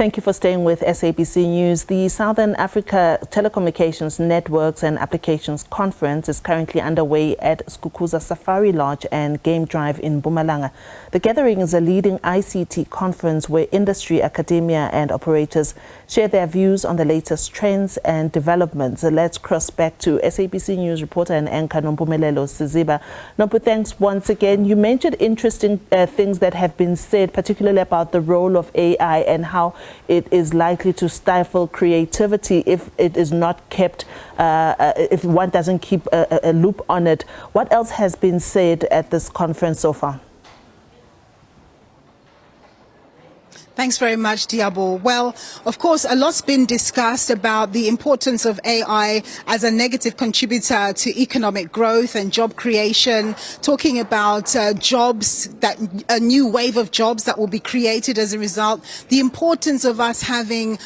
Thank you for staying with SABC News. The Southern Africa Telecommunications Networks and Applications Conference is currently underway at Skukuza Safari Lodge and Game Drive in Mpumalanga. The gathering is a leading ICT conference where industry, academia and operators share their views on the latest trends and developments. Let's cross back to SABC News reporter and anchor Nompumelelo Siziba. Nompu, thanks once again. You mentioned interesting things that have been said, particularly about the role of AI and how it is likely to stifle creativity if it is not kept, if one doesn't keep a loop on it. What else has been said at this conference so far? Thanks very much, Diabo. Well, of course, a lot's been discussed about the importance of AI as a negative contributor to economic growth and job creation, talking about jobs, that a new wave of jobs that will be created as a result, the importance of us having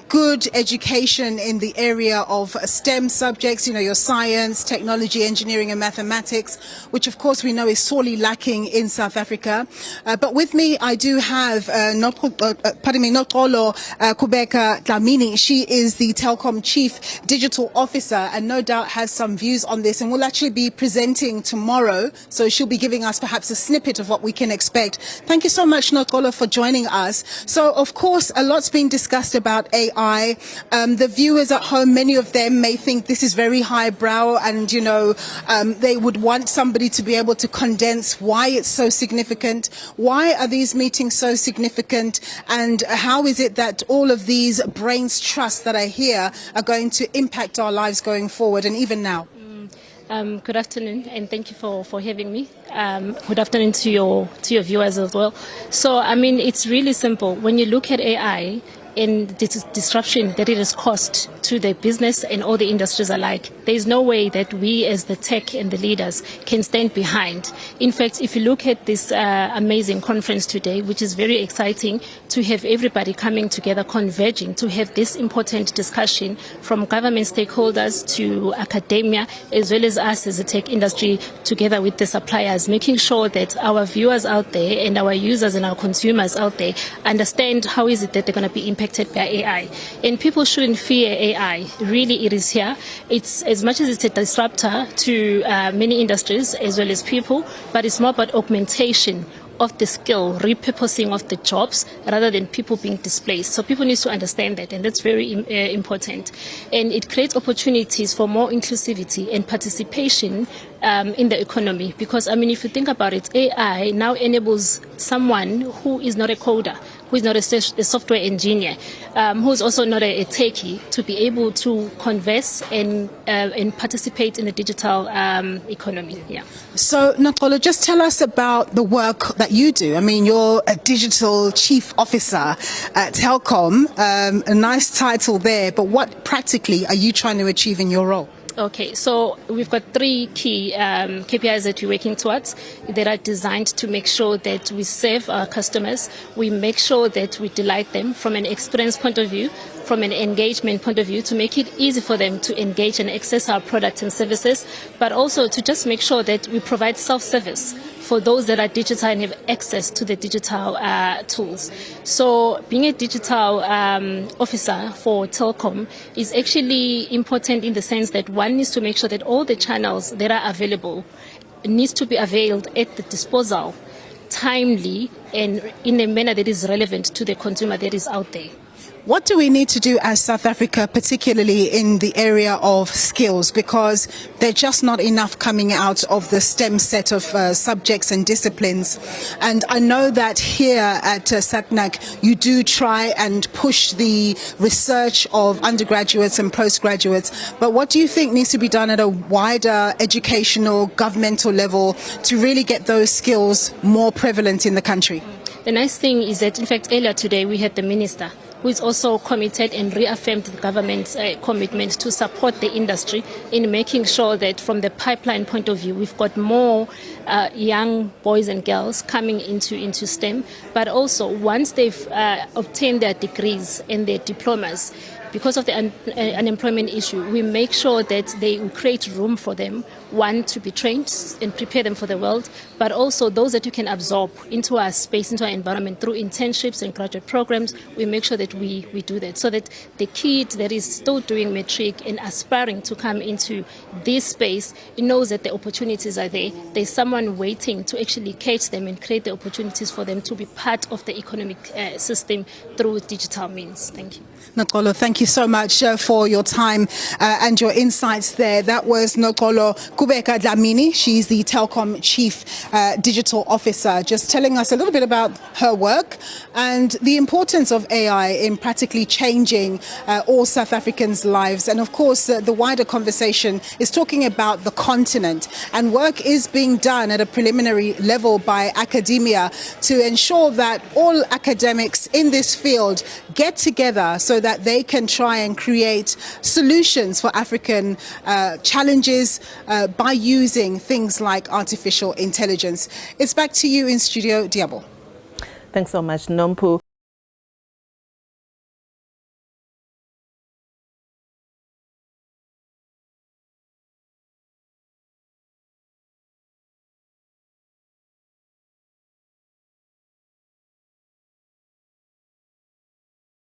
good education in the area of STEM subjects, you know, your science, technology, engineering and mathematics, which of course we know is sorely lacking in South Africa. But with me, I do have Noxolo Khubeka-Dlamini. She is the Telkom Chief Digital Officer and no doubt has some views on this, and will actually be presenting tomorrow, so she'll be giving us perhaps a snippet of what we can expect. Thank you so much, Noxolo, for joining us. So, of course, a lot's been discussed about AI. The viewers at home, many of them may think this is very highbrow and, you know, they would want somebody to be able to condense why it's so significant. Why are these meetings so significant? And how is it that all of these brains trust that are here are going to impact our lives going forward and even now? Good afternoon, and thank you for having me. Good afternoon to your viewers as well. So, I mean, it's really simple. When you look at AI and the disruption that it has caused to the business and all the industries alike, there is no way that we as the tech and the leaders can stand behind. In fact, if you look at this amazing conference today, which is very exciting to have everybody coming together, converging to have this important discussion from government stakeholders to academia, as well as us as the tech industry together with the suppliers, making sure that our viewers out there and our users and our consumers out there understand how is it that they're going to be impacted by AI. And people shouldn't fear AI. Really, it is here. It's as much as it's a disruptor to many industries as well as people, but it's more about augmentation of the skill, repurposing of the jobs rather than people being displaced. So people need to understand that, and that's very important. And it creates opportunities for more inclusivity and participation in the economy. Because, I mean, if you think about it, AI now enables someone who is not a coder, who is not a software engineer, who is also not a techie, to be able to converse and participate in the digital economy. Yeah. So, Noxolo, just tell us about the work that you do. I mean, you're a digital chief officer at Telkom, a nice title there, but what practically are you trying to achieve in your role? Okay, so we've got three key KPIs that we're working towards that are designed to make sure that we serve our customers, we make sure that we delight them from an experience point of view, from an engagement point of view, to make it easy for them to engage and access our products and services, but also to just make sure that we provide self-service for those that are digital and have access to the digital tools. So being a digital officer for Telkom is actually important in the sense that one needs to make sure that all the channels that are available needs to be availed at the disposal, timely, and in a manner that is relevant to the consumer that is out there. What do we need to do as South Africa, particularly in the area of skills? Because there are just not enough coming out of the STEM set of subjects and disciplines. And I know that here at SATNAC, you do try and push the research of undergraduates and postgraduates. But what do you think needs to be done at a wider educational, governmental level to really get those skills more prevalent in the country? The nice thing is that, in fact, earlier today we had the minister, who is also committed and reaffirmed the government's commitment to support the industry in making sure that from the pipeline point of view, we've got more young boys and girls coming into STEM, but also once they've obtained their degrees and their diplomas, because of the unemployment issue, we make sure that they create room for them one, to be trained and prepare them for the world, but also those that you can absorb into our space, into our environment through internships and graduate programs. We make sure that we do that, so that the kid that is still doing matric and aspiring to come into this space, he knows that the opportunities are there. There's someone waiting to actually catch them and create the opportunities for them to be part of the economic system through digital means. Thank you. Noxolo, thank you so much for your time and your insights there. That was Noxolo Khubeka-Dlamini. She's the Telkom Chief Digital Officer, just telling us a little bit about her work and the importance of AI in practically changing all South Africans' lives. And of course, the wider conversation is talking about the continent, and work is being done at a preliminary level by academia to ensure that all academics in this field get together so that they can try and create solutions for African challenges by using things like artificial intelligence. It's back to you in studio, Diabo. Thanks so much, Nompu.